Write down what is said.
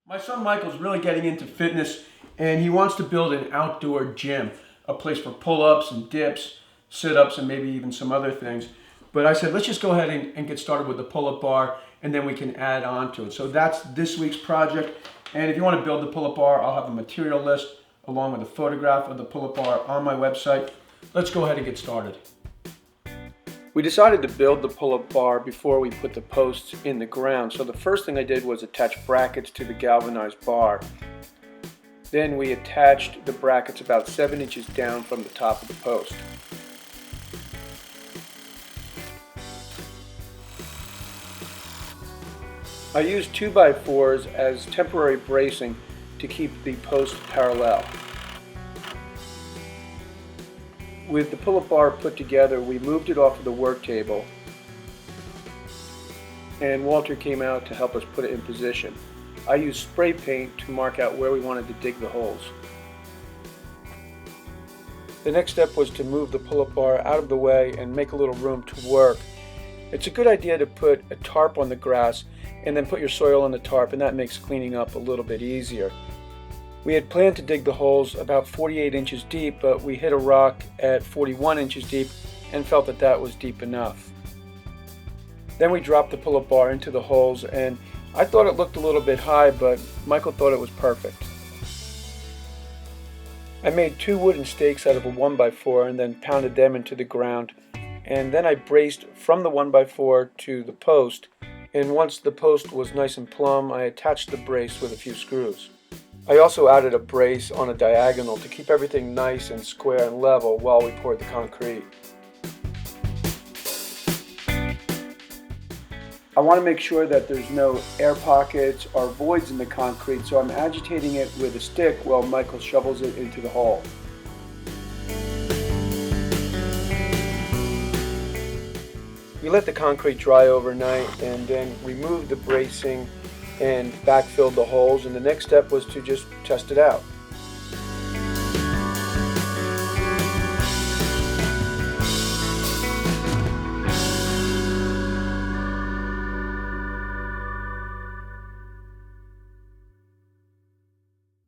My son Michael's really getting into fitness and he wants to build an outdoor gym, a place for pull-ups and dips, sit-ups, and maybe even some other things. But I said, let's just go ahead and get started with the pull-up bar and then we can add on to it. So that's this week's project. And if you want to build the pull-up bar, I'll have a material list along with a photograph of the pull-up bar on my website. Let's go ahead and get started. We decided to build the pull-up bar before we put the posts in the ground. So the first thing I did was attach brackets to the galvanized bar. Then we attached the brackets about 7 inches down from the top of the post. I used 2x4s as temporary bracing to keep the post parallel. With the pull-up bar put together, we moved it off of the work table and Walter came out to help us put it in position. I used spray paint to mark out where we wanted to dig the holes. The next step was to move the pull-up bar out of the way and make a little room to work. It's a good idea to put a tarp on the grass and then put your soil on the tarp, and that makes cleaning up a little bit easier. We had planned to dig the holes about 48 inches deep, but we hit a rock at 41 inches deep and felt that that was deep enough. Then we dropped the pull-up bar into the holes, and I thought it looked a little bit high, but Michael thought it was perfect. I made 2 wooden stakes out of a 1x4 and then pounded them into the ground, and then I braced from the 1x4 to the post, and once the post was nice and plumb, I attached the brace with a few screws. I also added a brace on a diagonal to keep everything nice and square and level while we poured the concrete. I want to make sure that there's no air pockets or voids in the concrete, so I'm agitating it with a stick while Michael shovels it into the hole. We let the concrete dry overnight and then removed the bracing and backfilled the holes, and the next step was to just test it out.